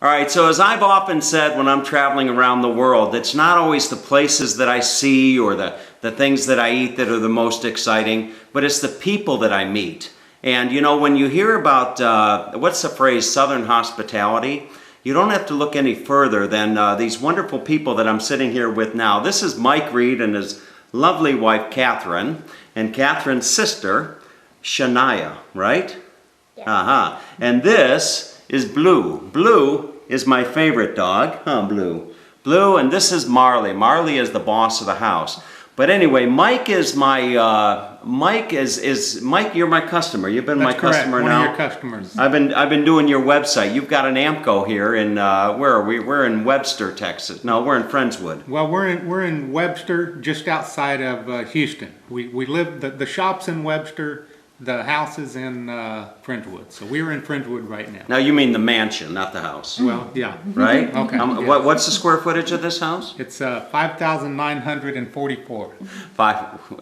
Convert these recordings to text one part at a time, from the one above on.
All right, so as I've often said when I'm traveling around the world, it's not always the places that I see or the things that I eat that are the most exciting, but it's the people that I meet. And you know, when you hear about, what's the phrase, Southern hospitality, you don't have to look any further than these wonderful people that I'm sitting here with now. This is Mike Reed and his lovely wife, Catherine, and Catherine's sister, Shania, right? Yeah. And this is Blue. Blue is my favorite dog, Blue. Blue, and this is Marley. Marley is the boss of the house. But anyway, Mike is my, Mike, you're my customer. You've been my customer now. One of your customers. I've been doing your website. You've got an AMCO here in, where are we? We're in Webster, Texas. No, we're in Friendswood. Well, we're in Webster, just outside of Houston. We live, the shop's in Webster, the house is in Friendswood. So we're in Friendswood right now. Now you mean the mansion, not the house. Well, yeah. Right? Okay. Yes. What's the square footage of this house? It's 5,944.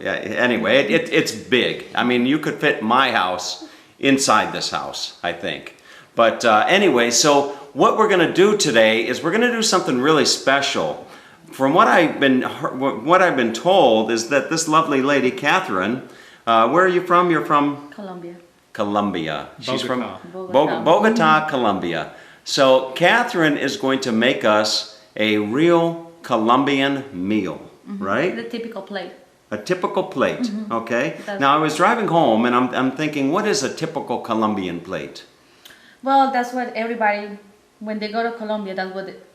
Anyway, it's big. I mean, you could fit my house inside this house, I think. But anyway, so what we're going to do today is we're going to do something really special. From what I've been told is that this lovely lady, Catherine, where are you from? You're from? Colombia. Colombia. She's Bogota. from Bogota, Colombia. So Catherine is going to make us a real Colombian meal, right? The typical plate. A typical plate, okay? Now I was driving home and I'm thinking, what is a typical Colombian plate? Well, that's what everybody, when they go to Colombia,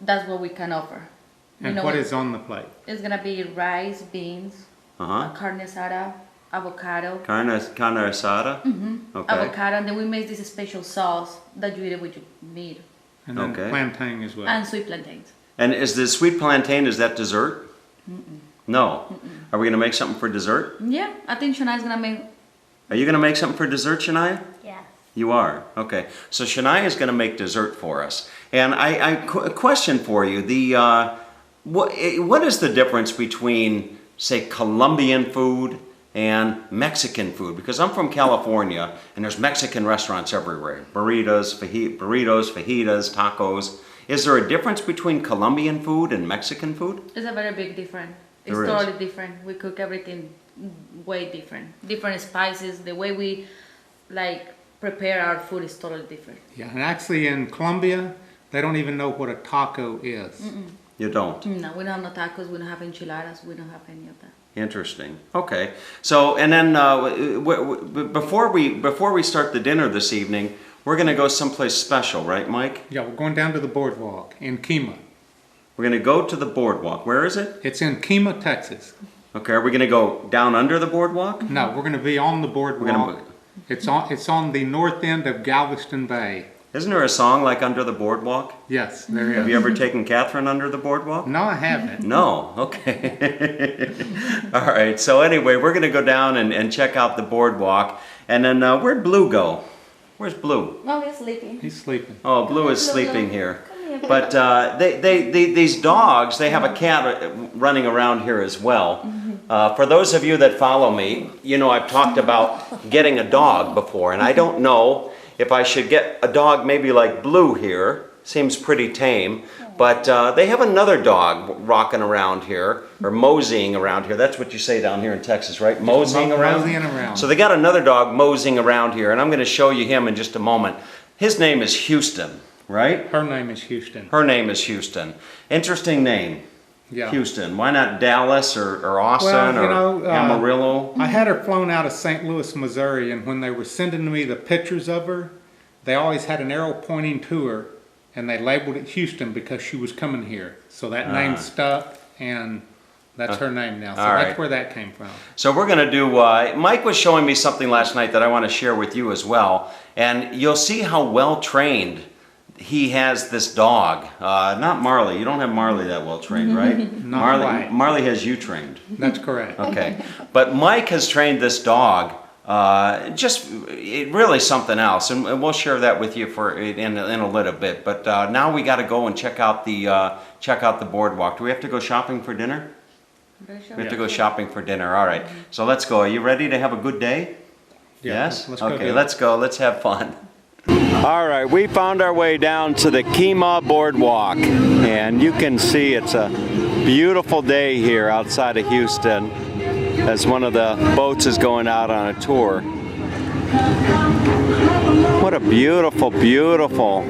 that's what we can offer. And what is on the plate? It's gonna be rice, beans, carne asada, avocado. Carne asada? Okay. Avocado, and then we make this special sauce that you eat it with your meat. And then plantain as well. And sweet plantains. And is the sweet plantain, is that dessert? No. Are we going to make something for dessert? Yeah, I think Shania's gonna make. Are you going to make something for dessert, Shania? Yeah. You are? Okay. So Shania is going to make dessert for us. And a question for you. What is the difference between, say, Colombian food and Mexican food? Because I'm from California and there's Mexican restaurants everywhere. Burritos, fajitas, tacos. Is there a difference between Colombian food and Mexican food? It's a very big difference. It's There is. totally different. We cook everything way different. Different spices, the way we prepare our food is totally different. Yeah, and actually in Colombia, they don't even know what a taco is. You don't? No, we don't have no tacos, we don't have enchiladas, we don't have any of that. Interesting. Okay. So, and then before we start the dinner this evening, we're going to go someplace special, right, Mike? Yeah, we're going down to the boardwalk in Kima. We're going to go to the boardwalk. Where is it? It's in Kima, Texas. Okay. Are we going to go down under the boardwalk? No, we're going to be on the boardwalk. It's on the north end of Galveston Bay. Isn't there a song like Under the Boardwalk? Yes, there is. Have you ever taken Catherine under the boardwalk? No, I haven't. No. Okay. All right. So anyway, we're going to go down and check out the boardwalk. And then where'd Blue go? Where's Blue? Oh, he's sleeping. He's sleeping. Oh, Blue is sleeping here. But these dogs, they have a cat running around here as well. For those of you that follow me, you know I've talked about getting a dog before, and I don't know if I should get a dog maybe like Blue here. Seems pretty tame. But they have another dog rocking around here, or moseying around here. That's what you say down here in Texas, right? Moseying around? Moseying around. So they got another dog moseying around here, and I'm going to show you him in just a moment. His name is Houston, right? Her name is Houston. Her name is Houston. Interesting name. Yeah. Houston. Why not Dallas or Austin or Amarillo? I had her flown out of St. Louis, Missouri, and when they were sending me the pictures of her, they always had an arrow pointing to her, and they labeled it Houston because she was coming here. So that name stuck, and that's her name now. So that's where that came from. So we're going to do, Mike was showing me something last night that I want to share with you as well. And you'll see how well trained he has this dog. Not Marley. You don't have Marley that well trained, right? Not quite. Marley has you trained. That's correct. Okay. But Mike has trained this dog really something else, and we'll share that with you in a little bit. But now we got to go and check out the boardwalk. Do we have to go shopping for dinner? We have to go shopping for dinner. All right. So let's go. Are you ready to have a good day? Yeah, Yes. let's go. Okay. Let's go. Let's have fun. All right, we found our way down to the Kemah Boardwalk, and you can see it's a beautiful day here outside of Houston as one of the boats is going out on a tour. What a beautiful, beautiful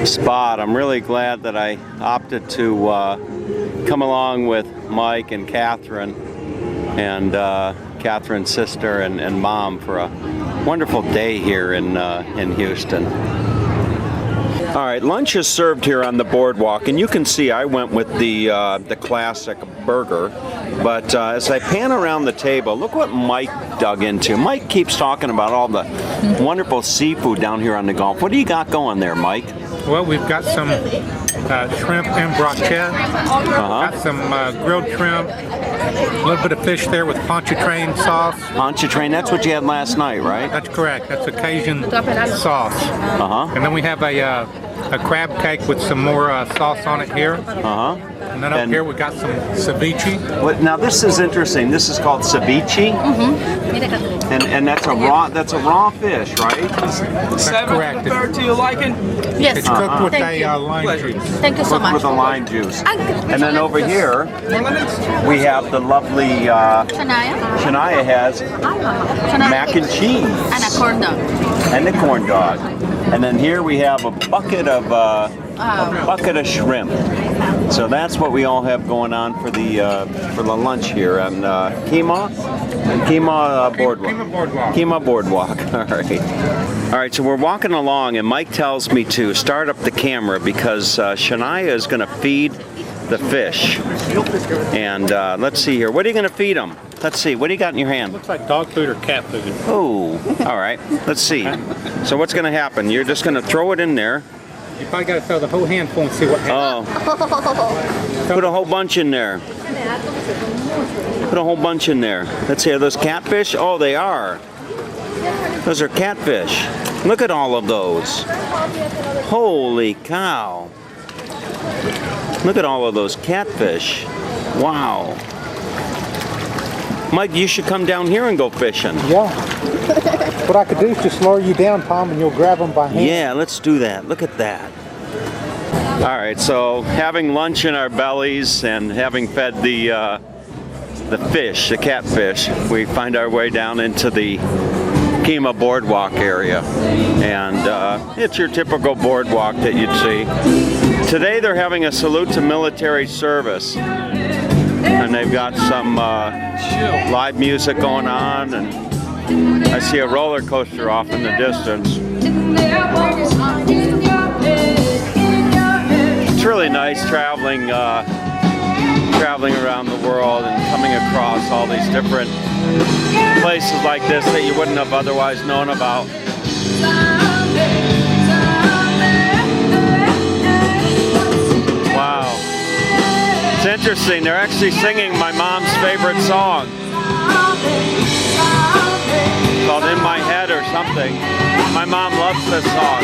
spot. I'm really glad that I opted to come along with Mike and Catherine and Catherine's sister and mom for a wonderful day here in Houston. All right, lunch is served here on the boardwalk, and you can see I went with the classic burger. But as I pan around the table, look what Mike dug into. Mike keeps talking about all the wonderful seafood down here on the Gulf. What do you got going there, Mike? Well, we've got some shrimp en brochette, got some grilled shrimp, a little bit of fish there with pontchartrain sauce. Pontchartrain, that's what you had last night, right? That's correct. That's a Cajun sauce. Uh-huh. And then we have a crab cake with some more sauce on it here. Uh-huh. And then up here we got some ceviche. Now this is interesting. This is called ceviche, and that's a raw fish, right? That's correct. To your liking? Yes. It's cooked with Thank a you. lime juice. Thank you so Cooked much. with a lime juice. And then over Yes. here we have the lovely Shania has mac and cheese And a corn dog. and the corn dog. And then here we have a bucket of shrimp. So that's what we all have going on for the lunch here on Kemah Boardwalk. Kemah Boardwalk. Kemah Boardwalk. All right. All right. So we're walking along, and Mike tells me to start up the camera because Shania is going to feed the fish. And let's see here. What are you going to feed them? Let's see. What do you got in your hand? Looks like dog food or cat food. Oh. All right. Let's see. So what's going to happen? You're just going to throw it in there. You probably got to throw the whole handful and see what happens. Oh. Put a whole bunch in there. Put a whole bunch in there. Let's see, are those catfish? Oh, they are. Those are catfish. Look at all of those. Holy cow. Look at all of those catfish. Wow. Mike, you should come down here and go fishing. Yeah. What I could do is just lower you down, Tom, and you'll grab them by hand. Yeah, let's do that. Look at that. All right, so having lunch in our bellies and having fed the fish, the catfish, we find our way down into the Kemah Boardwalk area. And it's your typical boardwalk that you'd see. Today they're having a salute to military service. And they've got some live music going on, and I see a roller coaster off in the distance. It's really nice traveling around the world and coming across all these different places like this that you wouldn't have otherwise known about. Wow. It's interesting, they're actually singing my mom's favorite song called In My Head or something. My mom loves this song.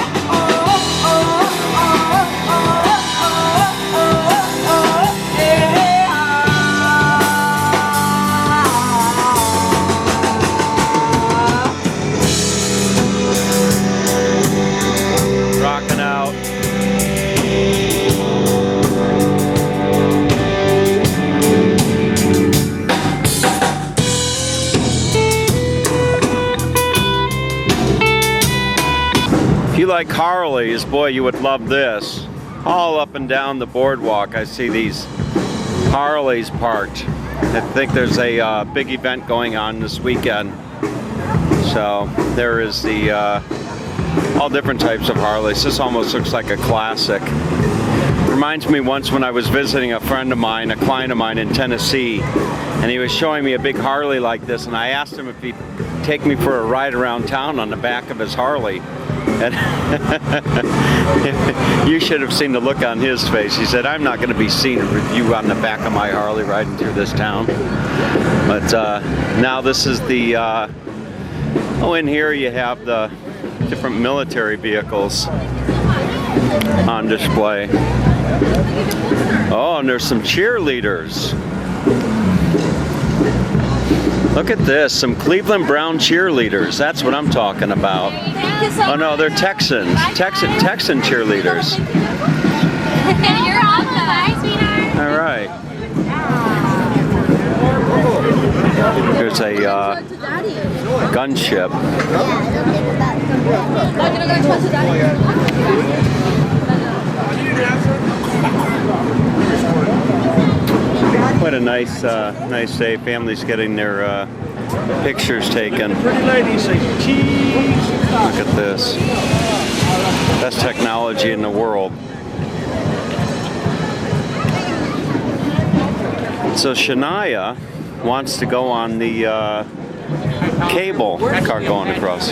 Rocking out. If you like Harleys, boy, you would love this. All up and down the boardwalk, I see these Harleys parked. I think there's a big event going on this weekend. So there is the all different types of Harleys. This almost looks like a classic. Reminds me once when I was visiting a friend of mine, a client of mine in Tennessee, and he was showing me a big Harley like this, and I asked him if he'd take me for a ride around town on the back of his Harley. And you should have seen the look on his face. He said, I'm not going to be seen with you on the back of my Harley riding through this town. But now this is the, in here you have the different military vehicles on display. Oh, and there's some cheerleaders. Look at this, some Cleveland Brown cheerleaders. That's what I'm talking about. Thank you so Oh no, they're Texans. Texan cheerleaders. You're welcome. Bye, sweetheart. All right. There's a gunship. What a nice day. Families getting their pictures taken. Pretty ladies say cheese. Look at this. Best technology in the world. So Shania wants to go on the cable car going across.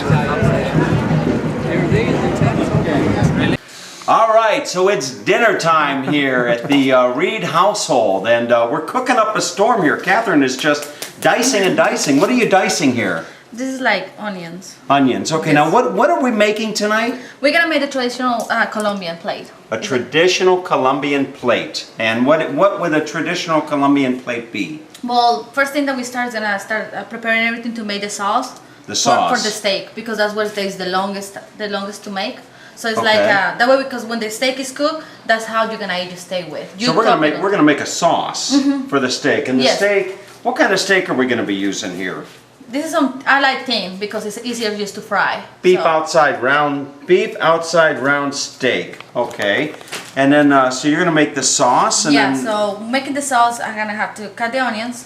All right, so it's dinner time here at the Reed household, and we're cooking up a storm here. Catherine is just dicing and dicing. What are you dicing here? This is like onions. Onions. Okay, Yes. now what are we making tonight? We're gonna make the traditional Colombian plate. A traditional Colombian plate. And what would a traditional Colombian plate be? Well, first thing that we start is gonna start preparing everything to make the sauce. The sauce. For the steak, because that's what takes the longest to make. So it's Okay. like that way, because when the steak is cooked, that's how you're gonna eat your steak with. So we're gonna make a sauce for the steak. And the Yes. steak, what kind of steak are we gonna be using here? This is I like thin because it's easier just to fry. Beef So- outside round steak. Okay. And then so you're gonna make the sauce and Yeah. then So making the sauce, I'm gonna have to cut the onions.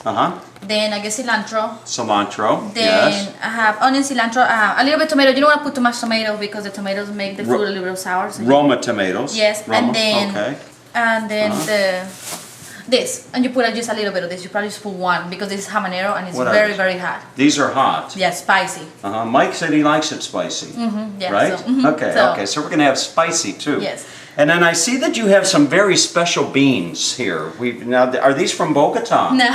Then I get cilantro. Cilantro. Then Yes. I have onion, cilantro, a little bit tomato. You don't want to put too much tomato because the tomatoes make the food a little bit sour. So Roma tomatoes. yes, Roma. and then Okay. this, and you put just a little bit of this. You probably just put one because this is habanero and it's What are very these? very hot. These are hot. Yeah, spicy. Mike said he likes it spicy. Yeah, Right? so, mhm, Okay, so- okay. So we're gonna have spicy too. Yes. And then I see that you have some very special beans here. Now are these from Bogota? No.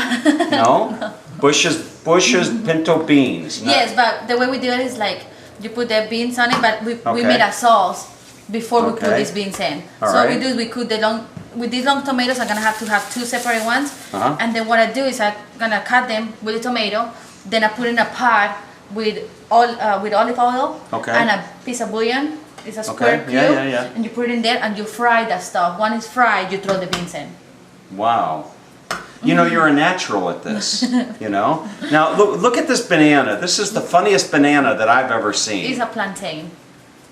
No? Bush's pinto beans. No. Yes, but the way we do it is like you put the beans on it, but we Okay. made a sauce before we put Okay. these beans in. All so what right. we do is we cook with these long tomatoes. I'm gonna have to have two separate ones, and then what I do is I'm gonna cut them with the tomato. Then I put in a pot with olive oil Okay. and a piece of bouillon. It's a square Okay. cube, Yeah. and you put it in there and you fry that stuff. When it's fried, you throw the beans in. Wow. You know, you're a natural at this, you know? Now, look at this banana. This is the funniest banana that I've ever seen. It's a plantain.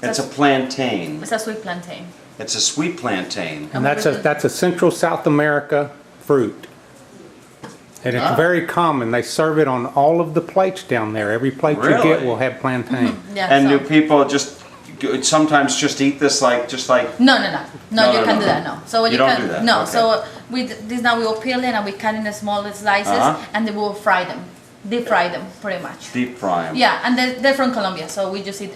It's a plantain. It's a sweet plantain. It's a sweet plantain. And that's a Central South America fruit. And it's very common. They serve it on all of the plates down there. Every plate you Really? get will have plantain. Yeah. And so- do people sometimes just eat this just like No, No, you no, can't no. do that. No. So what You you, don't can do that, no. okay. So this now we will peel it and we cut in the small slices and then we will fry them, deep fry them pretty much. deep fry them. Yeah, and they're from Colombia, so we just eat.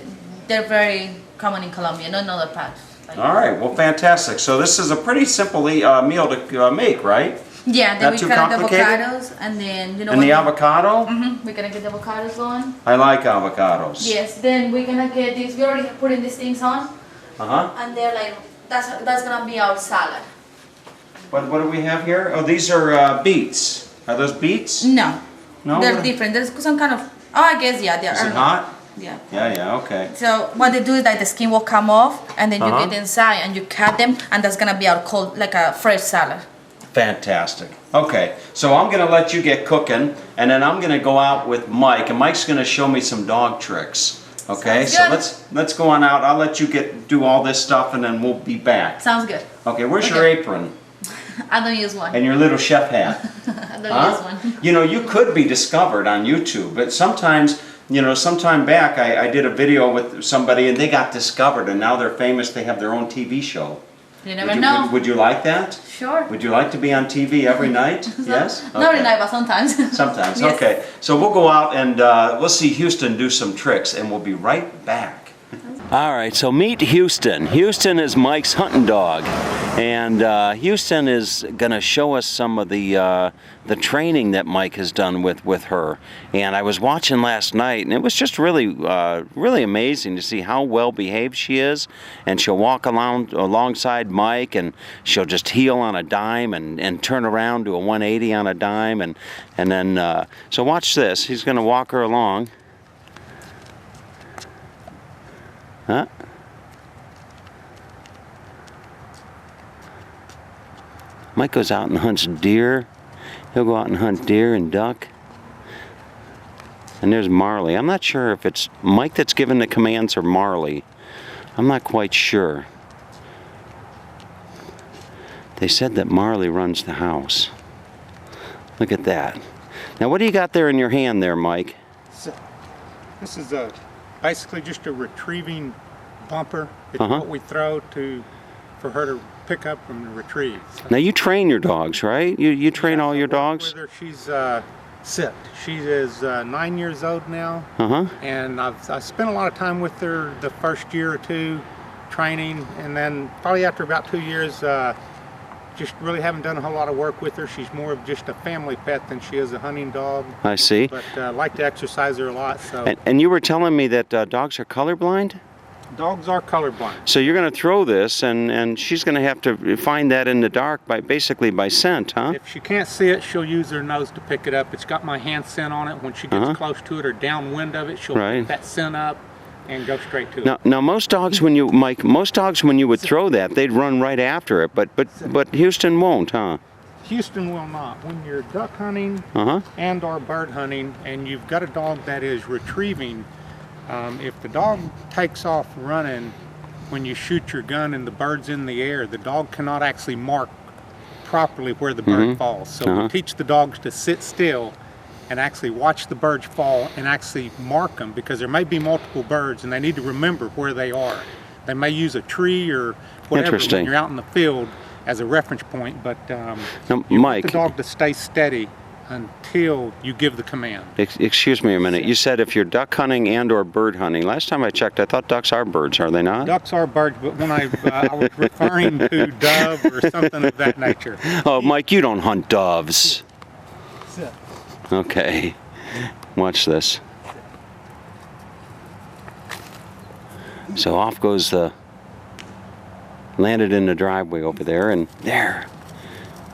They're very common in Colombia, not in other parts. Like- All right, well, fantastic. So this is a pretty simple meal to make, right? Yeah, then Not we too cut the complicated? avocados and then And the avocado? we're gonna get the avocados on. I like avocados. Yes, then we're gonna get these. We already putting these things on, Uh-huh. and they're like that's gonna be our salad. What do we have here? Oh, these are beets. Are those beets? No, No? they're What- different. There's some kind of. Oh, I guess yeah, they are. Is it hot? Yeah. Yeah, okay. So what they do is that the skin will come off, and then you Uh-huh. get inside and you cut them, and that's gonna be our cold, like a fresh salad. Fantastic. Okay, so I'm gonna let you get cooking, and then I'm gonna go out with Mike, and Mike's gonna show me some dog tricks. Okay, Sounds so good. let's go on out. I'll let you do all this stuff, and then we'll be back. Sounds good. Okay, where's your Okay. apron I don't use one. and your little chef hat? I don't Huh? use one. You know, you could be discovered on YouTube, but sometimes, you know, sometime back I did a video with somebody and they got discovered, and now they're famous. They have their own TV show. You never know. Would you like that? Sure. Would you like to be on TV every night? Yes? Not every Okay. night, but sometimes. Sometimes, Yes. okay. So we'll go out and we'll see Houston do some tricks, and we'll be right back. All right, so meet Houston. Houston is Mike's hunting dog, and Houston is going to show us some of the training that Mike has done with her. And I was watching last night, and it was just really really amazing to see how well behaved she is. And she'll walk alongside Mike, and she'll just heel on a dime and turn around to a 180 on a dime, and then so watch this. He's going to walk her along. Huh? Mike goes out and hunts deer. He'll go out and hunt deer and duck. And there's Marley. I'm not sure if it's Mike that's giving the commands or Marley. I'm not quite sure. They said that Marley runs the house. Look at that. Now what do you got there in your hand there, Mike? This is basically just a retrieving bumper. It's what we throw for her to pick up and retrieve. So Now you train your dogs, right? You train all your dogs? with her, she's sit. She is 9 years old now, and I spent a lot of time with her the first year or two training, and then probably after about 2 years, just really haven't done a whole lot of work with her. She's more of just a family pet than she is a hunting dog. I see. But I like to exercise her a lot. So And you were telling me that dogs are colorblind? dogs are colorblind. So you're going to throw this, and she's going to have to find that in the dark basically by scent, huh? If she can't see it, she'll use her nose to pick it up. It's got my hand scent on it. When she gets close to it or downwind of it, she'll pick that scent up and go straight to it. Now most dogs when you would throw that, they'd run right after it, but Houston won't, huh? Houston will not. When you're duck hunting and or bird hunting, and you've got a dog that is retrieving, if the dog takes off running when you shoot your gun and the bird's in the air, the dog cannot actually mark properly where the bird falls. So we teach the dogs to sit still and actually watch the birds fall and actually mark them, because there may be multiple birds and they need to remember where they are. They may use a tree or whatever when you're out in the field as a reference point, but you want the dog to stay steady until you give the command. Excuse me a minute. You said if you're duck hunting and or bird hunting. Last time I checked, I thought ducks are birds. Are they not? Ducks are birds, but when I was referring to dove or something of that nature. Oh, Mike, you don't hunt doves. Sit. Okay. Watch this. So off goes the... Landed in the driveway over there, and there.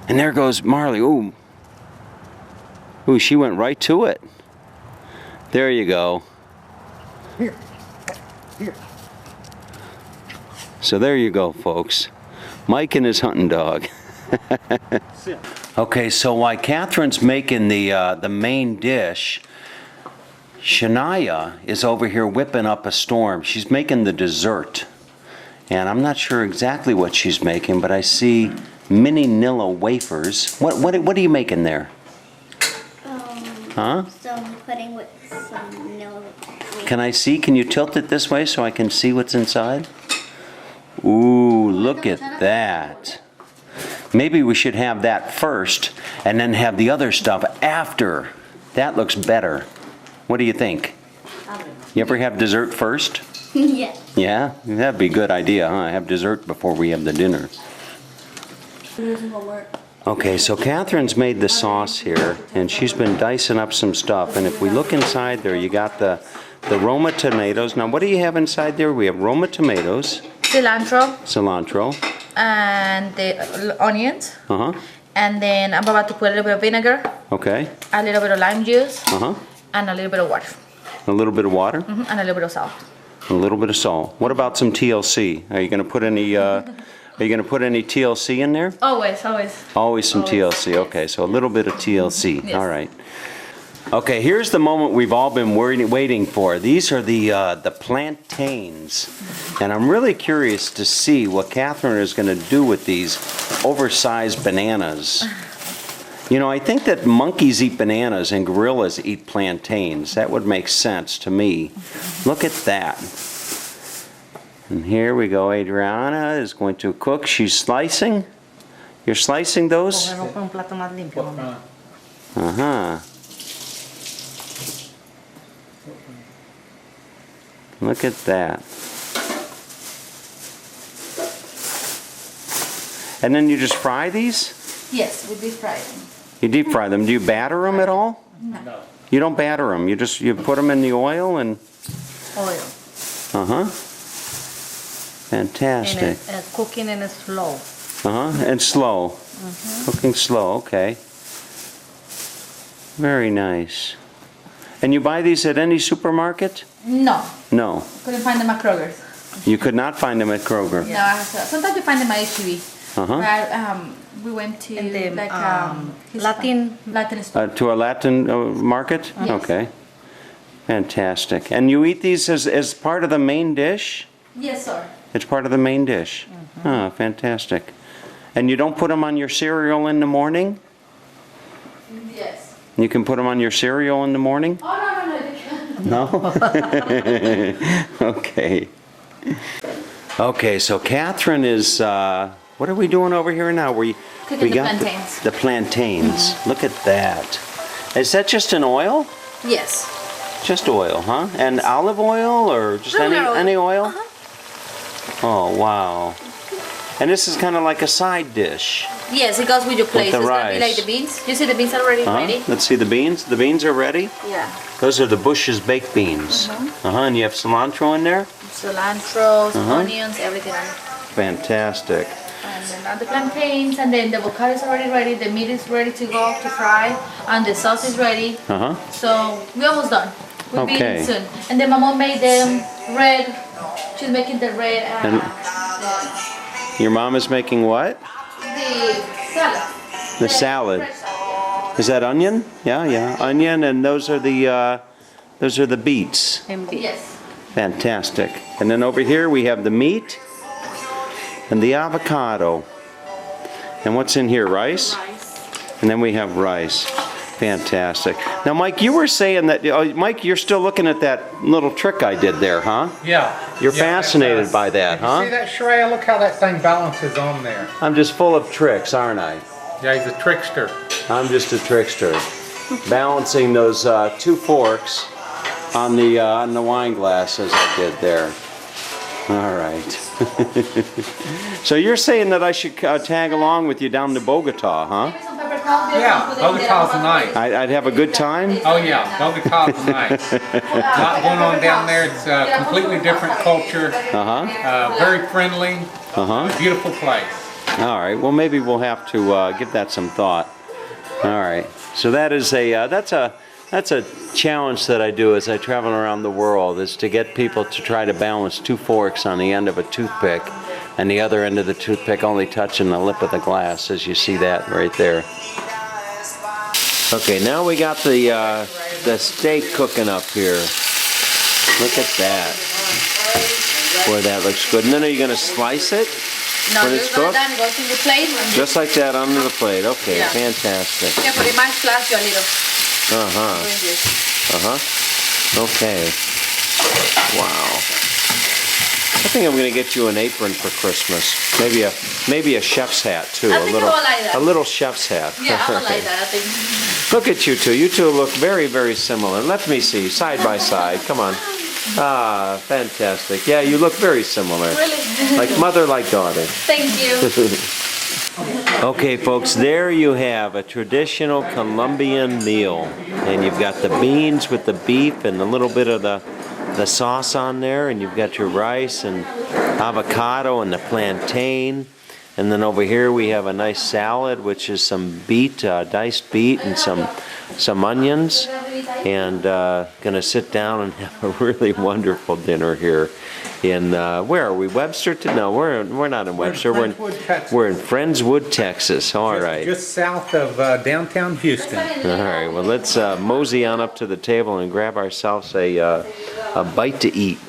And there goes Marley. Ooh. Ooh, she went right to it. There you go. Here. Here. So there you go, folks. Mike and his hunting dog. Sit. Okay, so while Catherine's making the main dish, Shania is over here whipping up a storm. She's making the dessert. And I'm not sure exactly what she's making, but I see mini Nilla wafers. What are you making there? Some pudding with some Nilla. Can I see? Can you tilt it this way so I can see what's inside? Ooh, look at that. Maybe we should have that first and then have the other stuff after. That looks better. What do you think? You ever have dessert first? Yes. Yeah? That'd be a good idea, huh? Have dessert before we have the dinner. Okay, so Catherine's made the sauce here, and she's been dicing up some stuff. And if we look inside there, you got the Roma tomatoes. Now, what do you have inside there? We have Roma tomatoes. Cilantro. And the onions. And then I'm about to put a little bit of vinegar. Okay. A little bit of lime juice. And a little bit of water. A little bit of water? And a little bit of salt. A little bit of salt. What about some TLC? Are you going to put any? Are you going to put any TLC in there? Always. Always some TLC. Okay, so a little bit of TLC. Yes. All right. Okay, here's the moment we've all been waiting for. These are the plantains, and I'm really curious to see what Catherine is going to do with these oversized bananas. You know, I think that monkeys eat bananas and gorillas eat plantains. That would make sense to me. Look at that. And here we go. Adriana is going to cook. She's slicing. You're slicing those? Uh-huh. Look at that. And then you just fry these? Yes, we deep fry them. You deep fry them. Do you batter them at all? No. You don't batter them. You put them in the oil and Oil. Fantastic. And cooking in a slow. And slow. Cooking slow. Okay. Very nice. And you buy these at any supermarket? No, No. couldn't find them at Kroger's. You could not find them at Kroger. No, I have to, sometimes you find them at HEB. Uh-huh. We went to And the, like Latin store. To a Latin market? Yes. Okay. Fantastic. And you eat these as part of the main dish? Yes, sir. It's part of the main dish. Oh, fantastic. And you don't put them on your cereal in the morning? Yes. You can put them on your cereal in the morning? Oh, no. No? Okay. Okay, so Catherine is, what are we doing over here now? Cooking the plantains. The plantains. Look at that. Is that just an oil? Yes. Just oil, huh? And olive oil or just Regular oil. any oil? Uh-huh. Oh, wow. And this is kind of like a side dish. Yes, it goes with your plate. the It's gonna be rice. like the beans. You see the beans already ready? Let's see the beans. The beans are ready. Yeah. Those are the Bush's baked beans. And you have cilantro in there? Cilantro, onions, everything on it. Fantastic. And then the plantains, and then the avocado is already ready. The meat is ready to go to fry, and the sauce is ready. So we're almost done. We'll be Okay. eating soon. And then my mom made them red. She's making the red. And- Your mom is making what? The salad. The salad. Fresh salad. Is that onion? Yeah. Onion, and those are the beets. Yes. Fantastic. And then over here we have the meat and the avocado. And what's in here? Rice? And then we have rice. Fantastic. Now, Mike, you were saying that, Mike, you're still looking at that little trick I did there, huh? Yeah. You're Yeah, fascinated that's, by that, You see huh? that, Shreya? Look how that thing balances on there. I'm just full of tricks, aren't I? Yeah, he's a trickster. I'm just a trickster. Balancing those 2 forks on the wine glass as I did there. All right. So you're saying that I should tag along with you down to Bogota, huh? Maybe some peppercorn. Yeah, Bogota's nice. I'd have a good time? Oh yeah, Bogota's nice. Lot going on down there. It's a completely different culture. Very friendly. Beautiful place. All right. Well, maybe we'll have to give that some thought. All right. So that is that's a challenge that I do as I travel around the world, is to get people to try to balance 2 forks on the end of a toothpick, and the other end of the toothpick only touching the lip of the glass, as you see that right there. Okay, now we got the steak cooking up here. Look at that. Boy, that looks good. And then are you going to slice it? No, when it's just like cooked? that. It goes in the plate. And Just like that onto the plate. Okay, Yeah. fantastic. yeah, but it might splash you a little Uh-huh. doing this. Okay. Wow. I think I'm going to get you an apron for Christmas. Maybe a chef's hat too. I think I will like that. A little chef's hat. Yeah, I would like that, I think. Look at you two. You two look very, very similar. Let me see, side by side. Come on. Ah, fantastic. Yeah, you look very similar. Really? Like mother, like daughter. Thank you. Okay, folks, there you have a traditional Colombian meal. And you've got the beans with the beef and a little bit of the sauce on there, and you've got your rice and avocado and the plantain. And then over here we have a nice salad, which is some beet, diced beet, and some onions. And gonna sit down and have a really wonderful dinner here in where are we? Webster? No, we're not in Webster. Friendswood, Texas. We're in Friendswood, Texas. All right. Just south of downtown Houston. All right. Well, let's mosey on up to the table and grab ourselves a bite to eat.